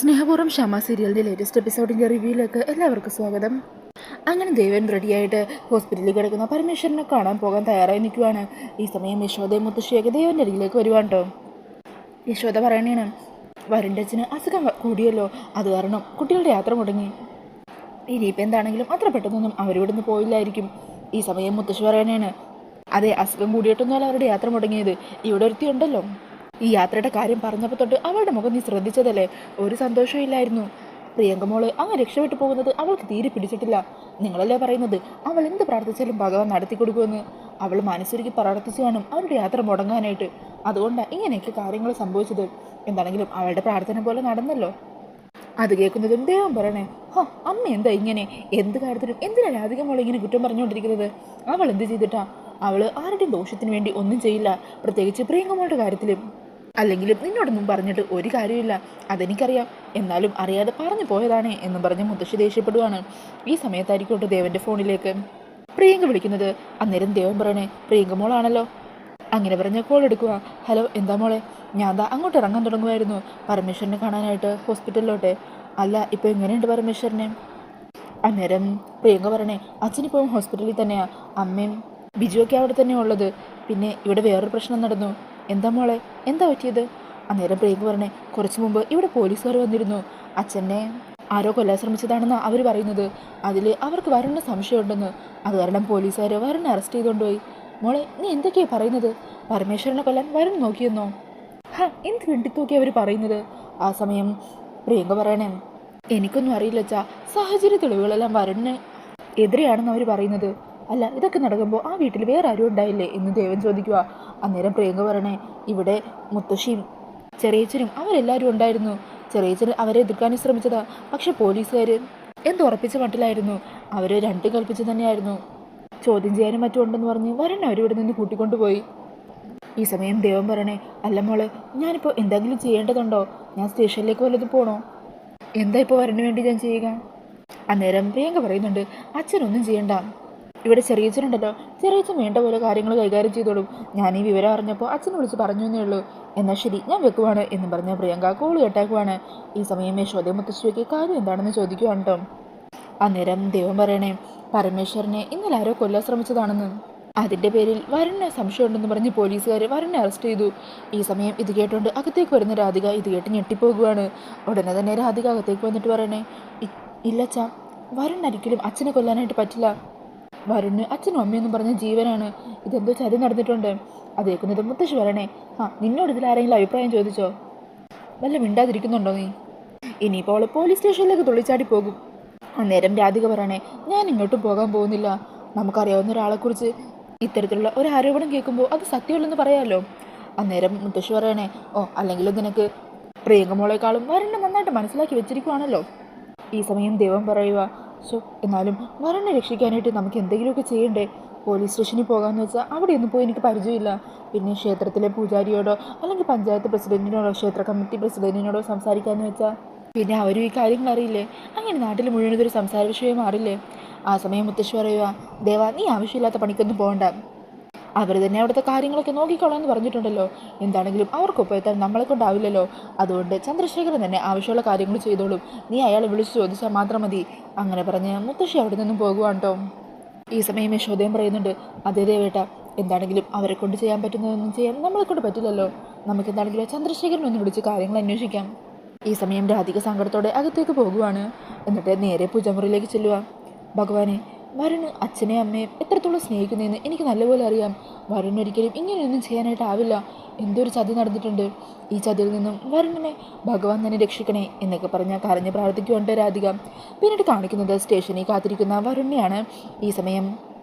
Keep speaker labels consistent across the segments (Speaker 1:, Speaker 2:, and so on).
Speaker 1: സ്നേഹപൂർവ്വം ക്ഷമ സീരിയലിൻ്റെ ലേറ്റസ്റ്റ് എപ്പിസോഡിൻ്റെ റിവ്യൂയിലേക്ക് എല്ലാവർക്കും സ്വാഗതം. അങ്ങനെ ദേവൻ റെഡിയായിട്ട് ഹോസ്പിറ്റലിൽ കിടക്കുന്ന പരമേശ്വരനെ കാണാൻ പോകാൻ തയ്യാറായി നിൽക്കുവാണ്. ഈ സമയം യശോദയും മുത്തശ്ശിയൊക്കെ ദേവൻ്റെ അരികിലേക്ക് വരുവാണ് കേട്ടോ. യശോദ പറയണേണ്, വരുണിൻ്റെ അച്ഛന് അസുഖം കൂടിയല്ലോ, അത് കാരണം കുട്ടികളുടെ യാത്ര മുടങ്ങി. ഇനിയിപ്പോൾ എന്താണെങ്കിലും അത്ര പെട്ടെന്നൊന്നും അവരിവിടുന്ന് പോയില്ലായിരിക്കും. ഈ സമയം മുത്തശ്ശി പറയണേണ്, അതെ, അസുഖം കൂടിയിട്ടൊന്നുമല്ല അവരുടെ യാത്ര മുടങ്ങിയത്. ഇവിടെ ഒരുത്തിയുണ്ടല്ലോ, ഈ യാത്രയുടെ കാര്യം പറഞ്ഞപ്പോൾ തൊട്ട് അവളുടെ മുഖം നീ ശ്രദ്ധിച്ചതല്ലേ, ഒരു സന്തോഷവും ഇല്ലായിരുന്നു. പ്രിയങ്ക മോള് അങ്ങ് രക്ഷപ്പെട്ടു പോകുന്നത് അവൾക്ക് തീരെ പിടിച്ചിട്ടില്ല. നിങ്ങളല്ലേ പറയുന്നത് അവൾ എന്ത് പ്രാർത്ഥിച്ചാലും ഭഗവാൻ നടത്തി കൊടുക്കുമെന്ന്. അവൾ മനസ്സൊരുക്കി പ്രാർത്ഥിച്ചു കാണും അവരുടെ യാത്ര മുടങ്ങാനായിട്ട്. അതുകൊണ്ടാണ് ഇങ്ങനെയൊക്കെ കാര്യങ്ങൾ സംഭവിച്ചത്. എന്താണെങ്കിലും അവളുടെ പ്രാർത്ഥന പോലെ നടന്നല്ലോ. അത് കേൾക്കുന്നതും ദേവം പറയണേ, അമ്മ എന്താ ഇങ്ങനെ, എന്ത് കാര്യത്തിനും എന്തിനാ രാധിക മോളെ ഇങ്ങനെ കുറ്റം പറഞ്ഞുകൊണ്ടിരിക്കുന്നത്? അവൾ എന്ത് ചെയ്തിട്ടാ? അവള് ആരുടെയും ദോഷത്തിന് വേണ്ടി ഒന്നും ചെയ്യില്ല, പ്രത്യേകിച്ച് പ്രിയങ്കമ്മളുടെ കാര്യത്തിലും. അല്ലെങ്കിലും നിന്നോടൊന്നും പറഞ്ഞിട്ട് ഒരു കാര്യമില്ല, അതെനിക്കറിയാം. എന്നാലും അറിയാതെ പറഞ്ഞു പോയതാണേ എന്നും പറഞ്ഞ് മുത്തശ്ശി ദേഷ്യപ്പെടുവാണ്. ഈ സമയത്തായിരിക്കോട്ടെ ദേവന്റെ ഫോണിലേക്ക് പ്രിയങ്ക വിളിക്കുന്നത്. അന്നേരം ദേവൻ പറയണേ, പ്രിയങ്ക മോളാണല്ലോ. അങ്ങനെ പറഞ്ഞ കോൾ എടുക്കുക. ഹലോ, എന്താ മോളെ? ഞാൻ ദാ അങ്ങോട്ട് ഇറങ്ങാൻ തുടങ്ങുമായിരുന്നു പരമേശ്വരനെ കാണാനായിട്ട് ഹോസ്പിറ്റലിലോട്ടെ. അല്ല, ഇപ്പോൾ എങ്ങനെയുണ്ട് പരമേശ്വരനെ? അന്നേരം പ്രിയങ്ക പറയണേ, അച്ഛനിപ്പോഴും ഹോസ്പിറ്റലിൽ തന്നെയാ, അമ്മയും ബിജുവൊക്കെ അവിടെ തന്നെ ഉള്ളത്. പിന്നെ ഇവിടെ വേറൊരു പ്രശ്നം നടന്നു. എന്താ മോളെ, എന്താ പറ്റിയത്? അന്നേരം പ്രിയങ്ക പറഞ്ഞേ, കുറച്ച് മുമ്പ് ഇവിടെ പോലീസുകാർ വന്നിരുന്നു. അച്ഛനെ ആരോ കൊല്ലാൻ ശ്രമിച്ചതാണെന്നാണ് അവർ പറയുന്നത്. അതിൽ അവർക്ക് വരുന്ന സംശയമുണ്ടെന്ന്. അത് കാരണം പോലീസുകാർ വരുന്ന അറസ്റ്റ് ചെയ്തുകൊണ്ടുപോയി. മോളെ, നീ എന്തൊക്കെയാ പറയുന്നത്? പരമേശ്വരനെ കൊല്ലാൻ വരും നോക്കിയെന്നോ? എന്ത് വെണ്ടിത്തോക്കി അവർ പറയുന്നത്? ആ സമയം പ്രിയങ്ക പറയണേ, എനിക്കൊന്നും അറിയില്ല അച്ഛാ, സാഹചര്യ തെളിവുകളെല്ലാം വരുണിന് എതിരെയാണെന്ന് അവർ പറയുന്നത്. അല്ല, ഇതൊക്കെ നടക്കുമ്പോൾ ആ വീട്ടിൽ വേറെ ആരും ഉണ്ടായില്ലേ എന്ന് ദേവൻ ചോദിക്കുക. അന്നേരം പ്രിയങ്ക പറയണേ, ഇവിടെ മുത്തശ്ശിയും ചെറിയച്ചനും അവരെല്ലാവരും ഉണ്ടായിരുന്നു. ചെറിയച്ചൻ അവരെ എതിർക്കാനും ശ്രമിച്ചതാ, പക്ഷെ പോലീസുകാർ എന്തുറപ്പിച്ച മട്ടിലായിരുന്നു. അവർ രണ്ടും കൽപ്പിച്ച് തന്നെയായിരുന്നു. ചോദ്യം ചെയ്യാനും മറ്റും ഉണ്ടെന്ന് പറഞ്ഞ് വരുൺ അവരിവിടെ നിന്ന് കൂട്ടിക്കൊണ്ടുപോയി. ഈ സമയം ദേവൻ പറയണേ, അല്ല മോളെ, ഞാനിപ്പോൾ എന്തെങ്കിലും ചെയ്യേണ്ടതുണ്ടോ? ഞാൻ സ്റ്റേഷനിലേക്ക് വല്ലതും പോകണോ? എന്താ ഇപ്പോൾ വരുണിന് വേണ്ടി ഞാൻ ചെയ്യുക? അന്നേരം പ്രിയങ്ക പറയുന്നുണ്ട്, അച്ഛനൊന്നും ചെയ്യണ്ട, ഇവിടെ ചെറിയച്ഛനുണ്ടല്ലോ, ചെറിയച്ഛൻ വേണ്ട പോലെ കാര്യങ്ങൾ കൈകാര്യം ചെയ്തോളും. ഞാൻ ഈ വിവരം അറിഞ്ഞപ്പോൾ അച്ഛനെ വിളിച്ച് പറഞ്ഞു എന്നേ ഉള്ളൂ. എന്നാൽ ശരി, ഞാൻ വെക്കുവാണ് എന്ന് പറഞ്ഞ പ്രിയങ്ക കോള് കേട്ടാക്കുവാണ്. ഈ സമയം യശോദ മുത്തശ്ശിക്ക് കാര്യം എന്താണെന്ന് ചോദിക്കുവാണ് കേട്ടോ. അന്നേരം ദേവൻ പറയണേ, പരമേശ്വരനെ ഇന്നലെ ആരോ കൊല്ലാൻ ശ്രമിച്ചതാണെന്ന്. അതിൻ്റെ പേരിൽ വരുണിന് സംശയമുണ്ടെന്ന് പറഞ്ഞ് പോലീസുകാർ വരുണിനെ അറസ്റ്റ് ചെയ്തു. ഈ സമയം ഇത് കേട്ടുകൊണ്ട് അകത്തേക്ക് വരുന്ന രാധിക ഇത് കേട്ട് ഞെട്ടിപ്പോകുകയാണ്. ഉടനെ തന്നെ രാധിക അകത്തേക്ക് വന്നിട്ട് പറയണേ, ഇല്ലച്ചാ, വരുൺ ഒരിക്കലും അച്ഛനെ കൊല്ലാനായിട്ട് പറ്റില്ല. വരുണിന് അച്ഛനും അമ്മയൊന്നും പറഞ്ഞ ജീവനാണ്. ഇതെന്തോ ചതി നടന്നിട്ടുണ്ട്. അതേക്കുന്നത് മുത്തശ്ശി പറയണേ, നിന്നോട് ഇതിൽ ആരെങ്കിലും അഭിപ്രായം ചോദിച്ചോ? വല്ല മിണ്ടാതിരിക്കുന്നുണ്ടോ നീ? ഇനിയിപ്പോൾ അവൾ പോലീസ് സ്റ്റേഷനിലേക്ക് തുള്ളിച്ചാടി പോകും. അന്നേരം രാധിക പറയണേ, ഞാൻ ഇങ്ങോട്ടും പോകാൻ പോകുന്നില്ല. നമുക്കറിയാവുന്ന ഒരാളെക്കുറിച്ച് ഇത്തരത്തിലുള്ള ഒരു ആരോപണം കേൾക്കുമ്പോൾ അത് സത്യമല്ലെന്ന് പറയാമല്ലോ. അന്നേരം മുത്തശ്ശി പറയണേ, അല്ലെങ്കിലും നിനക്ക് പ്രിയങ്കമോളെക്കാളും വരുണിനെ നന്നായിട്ട് മനസ്സിലാക്കി വെച്ചിരിക്കുവാണല്ലോ. ഈ സമയം ദേവൻ പറയുക, എന്നാലും വരുണിനെ രക്ഷിക്കാനായിട്ട് നമുക്ക് എന്തെങ്കിലുമൊക്കെ ചെയ്യണ്ടേ? പോലീസ് സ്റ്റേഷനിൽ പോകാമെന്ന് വെച്ചാൽ അവിടെയൊന്നും പോയി എനിക്ക് പരിചയമില്ല. പിന്നെ ക്ഷേത്രത്തിലെ പൂജാരിയോടോ അല്ലെങ്കിൽ പഞ്ചായത്ത് പ്രസിഡന്റിനോടോ ക്ഷേത്ര കമ്മിറ്റി പ്രസിഡന്റിനോടോ സംസാരിക്കാമെന്ന് വെച്ചാൽ പിന്നെ അവരും ഈ കാര്യങ്ങൾ അറിയില്ലേ? അങ്ങനെ നാട്ടിൽ മുഴുവൻ ഇതൊരു സംസാര വിഷയം മാറില്ലേ? ആ സമയം മുത്തശ്ശി പറയുക, ദേവാ, നീ ആവശ്യമില്ലാത്ത പണിക്കൊന്നും പോകണ്ട. അവർ തന്നെ അവിടുത്തെ കാര്യങ്ങളൊക്കെ നോക്കിക്കോളാമെന്ന് പറഞ്ഞിട്ടുണ്ടല്ലോ. എന്താണെങ്കിലും അവർക്കൊപ്പം എത്താൻ നമ്മളെ കൊണ്ടാവില്ലല്ലോ. അതുകൊണ്ട് ചന്ദ്രശേഖരൻ തന്നെ ആവശ്യമുള്ള കാര്യങ്ങൾ ചെയ്തോളും. നീ അയാളെ വിളിച്ച് ചോദിച്ചാൽ മാത്രം മതി. അങ്ങനെ പറഞ്ഞ് മുത്തശ്ശി അവിടെ നിന്നും പോകുവാണ് കേട്ടോ. ഈ സമയം യശോദയും പറയുന്നുണ്ട്, അതേ ദേവേട്ട, എന്താണെങ്കിലും അവരെ കൊണ്ട് ചെയ്യാൻ പറ്റുന്നതൊന്നും ചെയ്യാൻ നമ്മളെ കൊണ്ട് പറ്റില്ലല്ലോ. നമുക്ക് എന്താണെങ്കിലും ചന്ദ്രശേഖരനൊന്ന് വിളിച്ച് കാര്യങ്ങൾ അന്വേഷിക്കാം. ഈ സമയം രാധിക സങ്കടത്തോടെ അകത്തേക്ക് പോകുവാണ്. എന്നിട്ട് നേരെ പൂജാമുറിയിലേക്ക് ചെല്ലുക. ഭഗവാനെ, വരുണ് അച്ഛനെയും അമ്മയും എത്രത്തോളം സ്നേഹിക്കുന്നതെന്ന് എനിക്ക് നല്ലപോലെ അറിയാം. വരുൺ ഒരിക്കലും ഇങ്ങനെയൊന്നും ചെയ്യാനായിട്ടാവില്ല. എന്തൊരു ചതി നടന്നിട്ടുണ്ട്. ഈ ചതിയിൽ നിന്നും വരുണിനെ ഭഗവാൻ തന്നെ രക്ഷിക്കണേ എന്നൊക്കെ പറഞ്ഞാൽ കരഞ്ഞ് പ്രാർത്ഥിക്കുന്നുണ്ട് രാധിക. പിന്നീട് കാണിക്കുന്നത് സ്റ്റേഷനിൽ കാത്തിരിക്കുന്ന വരുണിനെയാണ്. ഈ സമയം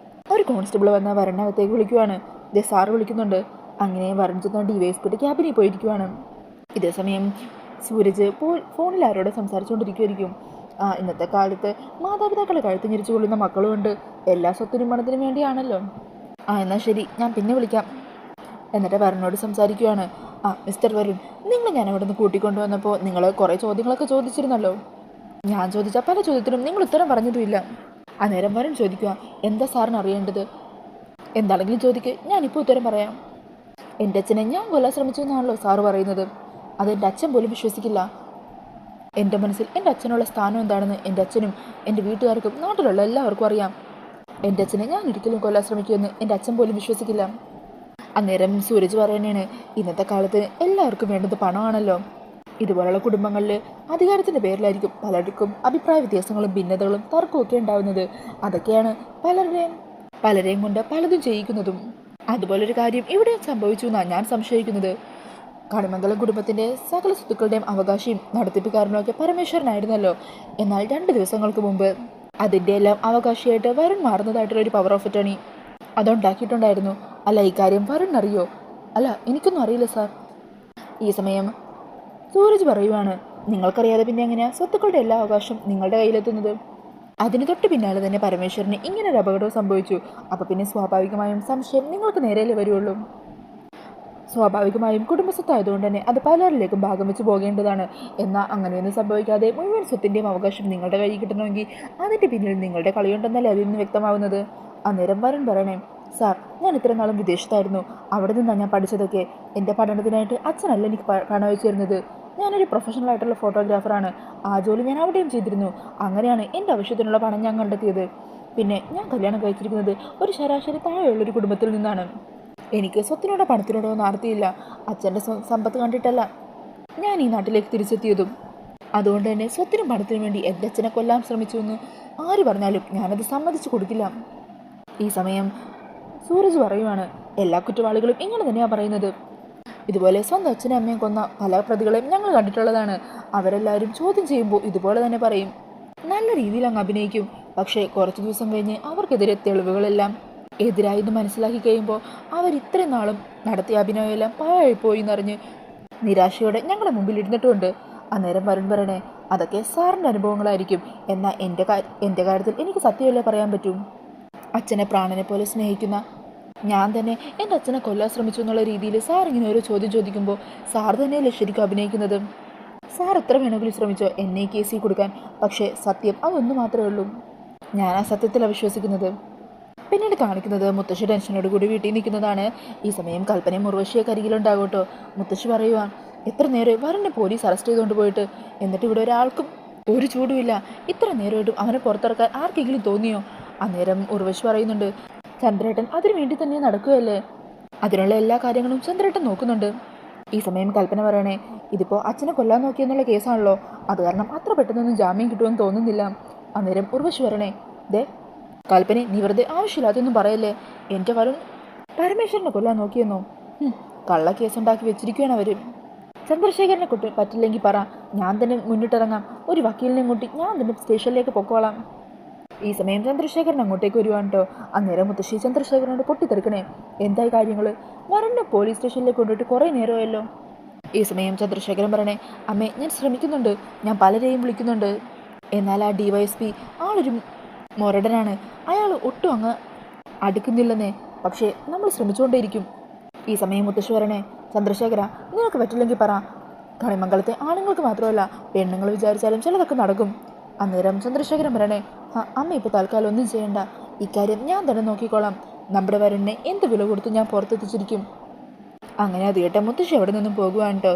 Speaker 1: ഒരു കോൺസ്റ്റബിൾ വന്ന വരുണിനകത്തേക്ക് വിളിക്കുവാണ്. സാറ് വിളിക്കുന്നുണ്ട്. അങ്ങനെ വരുൺ ചെന്ന DYSP ക്യാബിനിൽ പോയിരിക്കുവാണ്. ഇതേസമയം സൂരജ് ഫോണിൽ ആരോട് സംസാരിച്ചുകൊണ്ടിരിക്കുമായിരിക്കും. ഇന്നത്തെ കാലത്ത് മാതാപിതാക്കളെ കഴുത്ത് ഞെരിച്ചു കൊള്ളുന്ന മക്കളുമുണ്ട്. എല്ലാ സ്വത്തിനും പണത്തിനും വേണ്ടിയാണല്ലോ. എന്നാൽ ശരി, ഞാൻ പിന്നെ വിളിക്കാം. എന്നിട്ട് വരുണിനോട് സംസാരിക്കുകയാണ്. മിസ്റ്റർ വരുൺ, നിങ്ങൾ ഞാൻ ഇവിടെ നിന്ന് കൂട്ടിക്കൊണ്ടുവന്നപ്പോൾ നിങ്ങൾ കുറേ ചോദ്യങ്ങളൊക്കെ ചോദിച്ചിരുന്നല്ലോ. ഞാൻ ചോദിച്ച പല ചോദ്യത്തിനും നിങ്ങൾ ഉത്തരം പറഞ്ഞതുമില്ല. അന്നേരം വരുൺ ചോദിക്കുക, എന്താ സാറിന് അറിയേണ്ടത്? എന്താണെങ്കിലും ചോദിക്ക്, ഞാനിപ്പോൾ ഉത്തരം പറയാം. എൻ്റെ അച്ഛനെ ഞാൻ കൊല്ലാൻ ശ്രമിച്ചു എന്നാണല്ലോ സാറ് പറയുന്നത്. അതെൻ്റെ അച്ഛൻ പോലും വിശ്വസിക്കില്ല. എൻ്റെ മനസ്സിൽ എൻ്റെ അച്ഛനുള്ള സ്ഥാനം എന്താണെന്ന് എൻ്റെ അച്ഛനും എൻ്റെ വീട്ടുകാർക്കും നാട്ടിലുള്ള എല്ലാവർക്കും അറിയാം. എൻ്റെ അച്ഛനെ ഞാൻ ഒരിക്കലും കൊല്ലാൻ ശ്രമിക്കുമെന്ന് എൻ്റെ അച്ഛൻ പോലും വിശ്വസിക്കില്ല. അന്നേരം സൂരജ് പറയുന്നതാണ്, ഇന്നത്തെ കാലത്ത് എല്ലാവർക്കും വേണ്ടത് പണമാണല്ലോ. ഇതുപോലുള്ള കുടുംബങ്ങളിൽ അധികാരത്തിൻ്റെ പേരിലായിരിക്കും പലർക്കും അഭിപ്രായ വ്യത്യാസങ്ങളും ഭിന്നതകളും തർക്കവും ഒക്കെ ഉണ്ടാവുന്നത്. അതൊക്കെയാണ് പലരെയും കൊണ്ട് പലതും ചെയ്യിക്കുന്നതും. അതുപോലൊരു കാര്യം ഇവിടെ സംഭവിച്ചു എന്നാണ് ഞാൻ സംശയിക്കുന്നത്. കണിമംഗലം കുടുംബത്തിൻ്റെ സകല സ്വത്തുക്കളുടെയും അവകാശിയും നടത്തിപ്പുകാരനുമൊക്കെ പരമേശ്വരനായിരുന്നല്ലോ. എന്നാൽ 2 ദിവസങ്ങൾക്ക് മുമ്പ് അതിൻ്റെ എല്ലാം അവകാശിയായിട്ട് വരുൺ മാറുന്നതായിട്ടുള്ള ഒരു പവർ ഓഫ് അറ്റോർണി അതുണ്ടാക്കിയിട്ടുണ്ടായിരുന്നു. അല്ല, ഇക്കാര്യം വരുൺ അറിയോ? അല്ല, എനിക്കൊന്നും അറിയില്ല സാർ. ഈ സമയം സൂരജ് പറയുവാണ്, നിങ്ങൾക്കറിയാതെ പിന്നെ എങ്ങനെയാണ് സ്വത്തുക്കളുടെ എല്ലാ അവകാശം നിങ്ങളുടെ കയ്യിലെത്തുന്നത്? അതിന് തൊട്ട് പിന്നാലെ തന്നെ പരമേശ്വരന് ഇങ്ങനൊരു അപകടവും സംഭവിച്ചു. അപ്പോൾ പിന്നെ സ്വാഭാവികമായും സംശയം നിങ്ങൾക്ക് നേരെയല്ലേ വരുള്ളൂ. സ്വാഭാവികമായും കുടുംബസ്വത്തായതുകൊണ്ട് തന്നെ അത് പലരിലേക്കും ഭാഗം വെച്ച് പോകേണ്ടതാണ്. എന്നാൽ അങ്ങനെയൊന്നും സംഭവിക്കാതെ മുഴുവൻ സ്വത്തിൻ്റെയും അവകാശം നിങ്ങളുടെ കയ്യിൽ കിട്ടണമെങ്കിൽ അതിൻ്റെ പിന്നിൽ നിങ്ങളുടെ കളിയുണ്ടെന്നല്ലേ അതിൽ നിന്ന് വ്യക്തമാവുന്നത്. അന്നേരം വരുൺ പറയണേ, സാർ, ഞാൻ ഇത്ര നാളും വിദേശത്തായിരുന്നു. അവിടെ നിന്നാണ് ഞാൻ പഠിച്ചതൊക്കെ. എൻ്റെ പഠനത്തിനായിട്ട് അച്ഛനല്ല എനിക്ക് പണം വെച്ച് തരുന്നത്. ഞാനൊരു പ്രൊഫഷണൽ ആയിട്ടുള്ള ഫോട്ടോഗ്രാഫറാണ്. ആ ജോലി ഞാൻ അവിടെയും ചെയ്തിരുന്നു. അങ്ങനെയാണ് എൻ്റെ ആവശ്യത്തിനുള്ള പണം ഞാൻ കണ്ടെത്തിയത്. പിന്നെ ഞാൻ കല്യാണം കഴിച്ചിരിക്കുന്നത് ഒരു ശരാശരി താഴെയുള്ളൊരു കുടുംബത്തിൽ നിന്നാണ്. എനിക്ക് സ്വത്തിനോടോ പണത്തിനോടോ ഒന്നും ആർത്തിയില്ല. അച്ഛൻ്റെ സമ്പത്ത് കണ്ടിട്ടല്ല ഞാൻ ഈ നാട്ടിലേക്ക് തിരിച്ചെത്തിയതും. അതുകൊണ്ട് തന്നെ സ്വത്തിനും പണത്തിനും വേണ്ടി എൻ്റെ അച്ഛനെ കൊല്ലാൻ ശ്രമിച്ചു എന്ന് ആര് പറഞ്ഞാലും ഞാനത് സമ്മതിച്ചു കൊടുക്കില്ല. ഈ സമയം സൂരജ് പറയുവാണ്, എല്ലാ കുറ്റവാളികളും ഇങ്ങനെ തന്നെയാണ് പറയുന്നത്. ഇതുപോലെ സ്വന്തം അച്ഛനും അമ്മയും കൊന്ന പല പ്രതികളെയും ഞങ്ങൾ കണ്ടിട്ടുള്ളതാണ്. അവരെല്ലാവരും ചോദ്യം ചെയ്യുമ്പോൾ ഇതുപോലെ തന്നെ പറയും. നല്ല രീതിയിൽ അങ്ങ് അഭിനയിക്കും. പക്ഷേ കുറച്ച് ദിവസം കഴിഞ്ഞ് അവർക്കെതിരെ തെളിവുകളെല്ലാം എതിരായെന്ന് മനസ്സിലാക്കി കഴിയുമ്പോൾ അവർ ഇത്രയും നാളും നടത്തിയ അഭിനയമെല്ലാം പാഴായിപ്പോയി എന്നറിഞ്ഞ് നിരാശയോടെ ഞങ്ങളുടെ മുമ്പിൽ ഇരുന്നിട്ടുമുണ്ട്. അന്നേരം വരുൺ പറയണേ, അതൊക്കെ സാറിൻ്റെ അനുഭവങ്ങളായിരിക്കും. എന്നാൽ എൻ്റെ കാര്യത്തിൽ എനിക്ക് സത്യമല്ലേ പറയാൻ പറ്റും. അച്ഛനെ പ്രാണനെ പോലെ സ്നേഹിക്കുന്ന ഞാൻ തന്നെ എൻ്റെ അച്ഛനെ കൊല്ലാൻ ശ്രമിച്ചു എന്നുള്ള രീതിയിൽ സാർ ഇങ്ങനെ ഓരോ ചോദ്യം ചോദിക്കുമ്പോൾ സാർ തന്നെയല്ലേ ശരിക്കും അഭിനയിക്കുന്നത്. സാർ എത്ര വേണമെങ്കിലും ശ്രമിച്ചോ എന്നെ കേസിൽ കൊടുക്കാൻ. പക്ഷേ സത്യം അതൊന്നു മാത്രമേ ഉള്ളൂ. ഞാൻ ആ സത്യത്തിലാണ് വിശ്വസിക്കുന്നത്. പിന്നീട് കാണിക്കുന്നത് മുത്തശ്ശി ടെൻഷനോട് കൂടി വീട്ടിൽ നിൽക്കുന്നതാണ്. ഈ സമയം കൽപ്പനയും ഉർവശിയൊക്കെ അരികിലുണ്ടാകും കേട്ടോ. മുത്തശ്ശി പറയുവാൻ, എത്ര നേരം വരുണിനെ പോലീസ് അറസ്റ്റ് ചെയ്തുകൊണ്ട് പോയിട്ട്, എന്നിട്ട് ഇവിടെ ഒരാൾക്കും ഒരു ചൂടുമില്ല. ഇത്ര നേരമായിട്ടും അവനെ പുറത്തിറക്കാൻ ആർക്കെങ്കിലും തോന്നിയോ? അന്നേരം ഉർവശി പറയുന്നുണ്ട്, ചന്ദ്രേട്ടൻ അതിനു വേണ്ടി തന്നെ നടക്കുകയല്ലേ. അതിനുള്ള എല്ലാ കാര്യങ്ങളും ചന്ദ്രേട്ടൻ നോക്കുന്നുണ്ട്. ഈ സമയം കൽപ്പന പറയണേ, ഇതിപ്പോൾ അച്ഛനെ കൊല്ലാൻ നോക്കിയെന്നുള്ള കേസാണല്ലോ. അത് കാരണം അത്ര പെട്ടെന്നൊന്നും ജാമ്യം കിട്ടുമെന്ന് തോന്നുന്നില്ല. അന്നേരം ഉർവശി പറയണേ, ദേ കൽപ്പനെ, നീ വെറുതെ ആവശ്യമില്ലാത്തൊന്നും പറയല്ലേ. എൻ്റെ വരുൺ പരമേശ്വരനെ കൊല്ലാൻ നോക്കിയെന്നോ? കള്ള കേസുണ്ടാക്കി വെച്ചിരിക്കുകയാണ് അവർ. ചന്ദ്രശേഖരനെ കൊട്ട് പറ്റില്ലെങ്കിൽ പറ, ഞാൻ തന്നെ മുന്നിട്ടിറങ്ങാം. ഒരു വക്കീലിനെ കൂട്ടി ഞാൻ തന്നെ സ്റ്റേഷനിലേക്ക് പൊക്കോളാം. ഈ സമയം ചന്ദ്രശേഖരൻ അങ്ങോട്ടേക്ക് വരുവാണ് കേട്ടോ. അന്നേരം മുത്തശ്ശി ചന്ദ്രശേഖരനോട് പൊട്ടിത്തെറിക്കണേ, എന്തായി കാര്യങ്ങൾ? വരുണിനെ പോലീസ് സ്റ്റേഷനിലേക്ക് കൊണ്ടുപോയിട്ട് കുറേ നേരമായല്ലോ. ഈ സമയം ചന്ദ്രശേഖരൻ പറയണേ, അമ്മേ, ഞാൻ ശ്രമിക്കുന്നുണ്ട്. ഞാൻ പലരെയും വിളിക്കുന്നുണ്ട്. എന്നാൽ ആ DYSP ആളൊരു മൊരടനാണ്. അയാൾ ഒട്ടും അങ്ങ് അടുക്കുന്നില്ലെന്നേ. പക്ഷേ നമ്മൾ ശ്രമിച്ചുകൊണ്ടേയിരിക്കും. ഈ സമയം മുത്തശ്ശി പറയണേ, ചന്ദ്രശേഖര, നിനക്ക് പറ്റില്ലെങ്കിൽ പറ. കണിമംഗലത്തെ ആണുങ്ങൾക്ക് മാത്രമല്ല പെണ്ണുങ്ങൾ വിചാരിച്ചാലും ചിലതൊക്കെ നടക്കും. അന്നേരം ചന്ദ്രശേഖരൻ പറയണേ, അമ്മ ഇപ്പോൾ തൽക്കാലം ഒന്നും ചെയ്യണ്ട. ഇക്കാര്യം ഞാൻ തന്നെ നോക്കിക്കോളാം. നമ്മുടെ വരുണിനെ എന്ത് വില കൊടുത്ത് ഞാൻ പുറത്തെത്തിച്ചിരിക്കും. അങ്ങനെ അത് കേട്ട മുത്തശ്ശി അവിടെ നിന്നും പോകുവാണ് കേട്ടോ.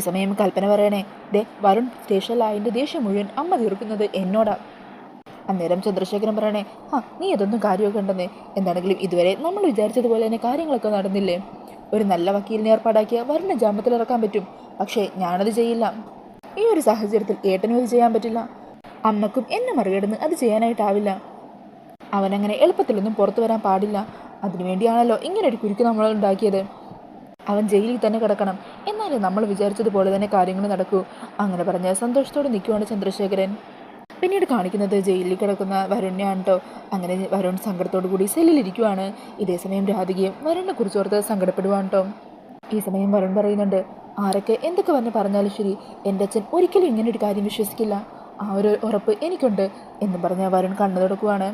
Speaker 1: ഈ സമയം കൽപ്പന പറയണേ, ദേ വരുൺ സ്റ്റേഷനിലായതിൻ്റെ ദേഷ്യം മുഴുവൻ അമ്മ തീർക്കുന്നത് എന്നോടാ. അന്നേരം ചന്ദ്രശേഖരൻ പറയണേ, നീ അതൊന്നും കാര്യമൊക്കെ ഉണ്ടെന്നേ. എന്താണെങ്കിലും ഇതുവരെ നമ്മൾ വിചാരിച്ചതുപോലെ തന്നെ കാര്യങ്ങളൊക്കെ നടന്നില്ലേ. ഒരു നല്ല വക്കീലിനെ ഏർപ്പാടാക്കിയ വരുണിനെ ജാമ്യത്തിലിറക്കാൻ പറ്റും. പക്ഷേ ഞാനത് ചെയ്യില്ല. ഈ ഒരു സാഹചര്യത്തിൽ ഏട്ടനും അത് ചെയ്യാൻ പറ്റില്ല. അമ്മക്കും എന്നെ മറികടന്ന് അത് ചെയ്യാനായിട്ടാവില്ല. അവനങ്ങനെ എളുപ്പത്തിലൊന്നും പുറത്തു വരാൻ പാടില്ല. അതിനുവേണ്ടിയാണല്ലോ ഇങ്ങനൊരു കുരുക്ക് നമ്മൾ ഉണ്ടാക്കിയത്. അവൻ ജയിലിൽ തന്നെ കിടക്കണം. എന്നാലും നമ്മൾ വിചാരിച്ചതുപോലെ തന്നെ കാര്യങ്ങൾ നടക്കൂ. അങ്ങനെ പറഞ്ഞ സന്തോഷത്തോടെ നിൽക്കുവാണ് ചന്ദ്രശേഖരൻ. പിന്നീട് കാണിക്കുന്നത് ജയിലിൽ കിടക്കുന്ന വരുണിനെയാണ് കേട്ടോ. അങ്ങനെ വരുൺ സങ്കടത്തോടു കൂടി സെല്ലിലിരിക്കുവാണ്. ഇതേസമയം രാധികയും വരുണിനെ കുറിച്ചോർത്ത് സങ്കടപ്പെടുവാണ് കേട്ടോ. ഈ സമയം വരുൺ പറയുന്നുണ്ട്, ആരൊക്കെ എന്തൊക്കെ പറഞ്ഞാലും ശരി, എൻ്റെ അച്ഛൻ ഒരിക്കലും ഇങ്ങനൊരു കാര്യം വിശ്വസിക്കില്ല. ആ ഒരു ഉറപ്പ് എനിക്കുണ്ട് എന്ന് പറഞ്ഞ വരുൺ കണ്ണു തുടക്കുവാണ്.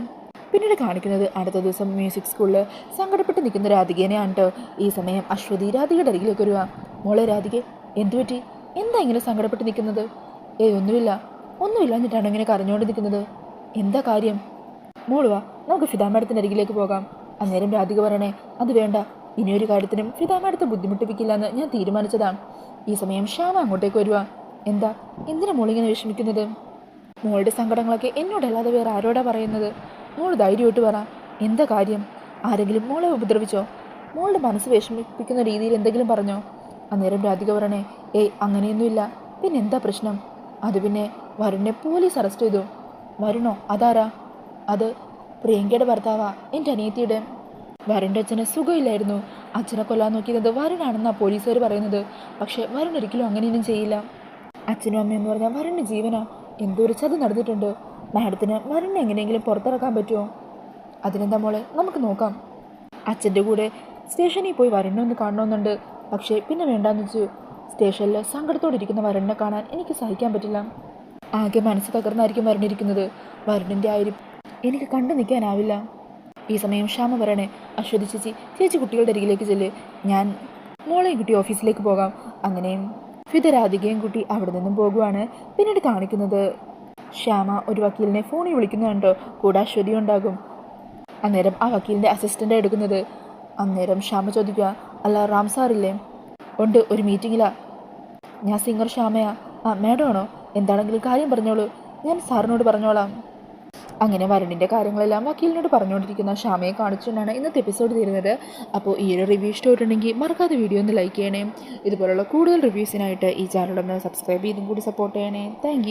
Speaker 1: പിന്നീട് കാണിക്കുന്നത് അടുത്ത ദിവസം മ്യൂസിക് സ്കൂളിൽ സങ്കടപ്പെട്ട് നിൽക്കുന്ന രാധികേനെയാണ് കേട്ടോ. ഈ സമയം അശ്വതി രാധികയുടെ അരികിലേക്ക് വരുക. മോളെ രാധികെ, എന്തുപറ്റി? എന്താ ഇങ്ങനെ സങ്കടപ്പെട്ട് നിൽക്കുന്നത്? ഒന്നുമില്ല എന്നിട്ടാണ് ഇങ്ങനെ കരഞ്ഞുകൊണ്ട് നിൽക്കുന്നത്. എന്താ കാര്യം? മോള് വാ, നമുക്ക് ഫിദ മാഡത്തിൻ്റെ അരികിലേക്ക് പോകാം. അന്നേരം രാധിക പറയണേ, അത് വേണ്ട. ഇനിയൊരു കാര്യത്തിനും ഫിദ മാഡത്തെ ബുദ്ധിമുട്ടിപ്പിക്കില്ല എന്ന് ഞാൻ തീരുമാനിച്ചതാണ്. ഈ സമയം ശ്യാമ അങ്ങോട്ടേക്ക് വരുക. എന്താ എന്തിനാ മോളിങ്ങനെ വിഷമിക്കുന്നത്? മോളുടെ സങ്കടങ്ങളൊക്കെ എന്നോടല്ലാതെ വേറെ ആരോടാ പറയുന്നത്? മോൾ ധൈര്യമായിട്ട് പറ, എന്താ കാര്യം? ആരെങ്കിലും മോളെ ഉപദ്രവിച്ചോ? മോളുടെ മനസ്സ് വിഷമിപ്പിക്കുന്ന രീതിയിൽ എന്തെങ്കിലും പറഞ്ഞോ? അന്നേരം രാധിക പറയണേ, ഏയ് അങ്ങനെയൊന്നുമില്ല. പിന്നെ എന്താ പ്രശ്നം? അത് പിന്നെ വരുണിനെ പോലീസ് അറസ്റ്റ് ചെയ്തു. വരുണോ? അതാരാ? അത് പ്രിയങ്കയുടെ ഭർത്താവാ, എൻ്റെ അനിയത്തിയുടെ. വരുണിൻ്റെ അച്ഛന് സുഖമില്ലായിരുന്നു. അച്ഛനെ കൊല്ലാൻ നോക്കിയത് വരുണാണെന്നാണ് പോലീസുകാർ പറയുന്നത്. പക്ഷേ വരുൺ ഒരിക്കലും അങ്ങനെയൊന്നും ചെയ്യില്ല. അച്ഛനും അമ്മയെന്ന് പറഞ്ഞാൽ വരുണിന് ജീവനാ. എന്തോ ഒരു ചതി നടന്നിട്ടുണ്ട്. മാഡത്തിന് വരുണിനെ എങ്ങനെയെങ്കിലും പുറത്തിറക്കാൻ പറ്റുമോ? അതിനെന്താ മോളെ, നമുക്ക് നോക്കാം. അച്ഛൻ്റെ കൂടെ സ്റ്റേഷനിൽ പോയി വരുണിനെ ഒന്ന് കാണണമെന്നുണ്ട്. പക്ഷേ പിന്നെ വേണ്ടാന്ന് വെച്ചു. സ്റ്റേഷനിൽ സങ്കടത്തോടെ ഇരിക്കുന്ന വരുണിനെ കാണാൻ എനിക്ക് സഹിക്കാൻ പറ്റില്ല. ആകെ മനസ്സ് തകർന്നായിരിക്കും വരുണിരിക്കുന്നത്. വരുണിൻ്റെ ആയിരിക്കും എനിക്ക് കണ്ടു നിൽക്കാനാവില്ല. ഈ സമയം ശ്യാമ പറയണേ, അശ്വതി ചേച്ചി, ചേച്ചി കുട്ടികളുടെ അരികിലേക്ക് ചെല്ല്. ഞാൻ മോളെയും കുട്ടി ഓഫീസിലേക്ക് പോകാം. അങ്ങനെയും ഫിദ രാധികയും കുട്ടി അവിടെ നിന്നും പോകുവാണ്. പിന്നീട് കാണിക്കുന്നത് ശ്യാമ ഒരു വക്കീലിനെ ഫോണിൽ വിളിക്കുന്നുണ്ടോ, കൂടെ അശ്വതി ഉണ്ടാകും. അന്നേരം ആ വക്കീലിൻ്റെ അസിസ്റ്റൻ്റ് എടുക്കുന്നത്. അന്നേരം ശ്യാമ ചോദിക്കുക, അല്ല റാം സാറില്ലേ? ഉണ്ട്, ഒരു മീറ്റിങ്ങിലാ. ഞാൻ സിംഗർ ശ്യാമയാ. ആ മാഡം ആണോ? എന്താണെങ്കിലും കാര്യം പറഞ്ഞോളൂ, ഞാൻ സാറിനോട് പറഞ്ഞോളാം. അങ്ങനെ വരുണിൻ്റെ കാര്യങ്ങളെല്ലാം വക്കീലിനോട് പറഞ്ഞുകൊണ്ടിരിക്കുന്ന ശ്യാമയെ കാണിച്ചുകൊണ്ടാണ് ഇന്നത്തെ എപ്പിസോഡ് തീരുന്നത്. അപ്പോൾ ഈ ഒരു റിവ്യൂ ഇഷ്ടമായിട്ടുണ്ടെങ്കിൽ മറക്കാതെ വീഡിയോ ഒന്ന് ലൈക്ക് ചെയ്യണേ. ഇതുപോലുള്ള കൂടുതൽ റിവ്യൂസിനായിട്ട് ഈ ചാനലൊന്ന് സബ്സ്ക്രൈബ് ചെയ്തും കൂടി സപ്പോർട്ട് ചെയ്യണേ. താങ്ക്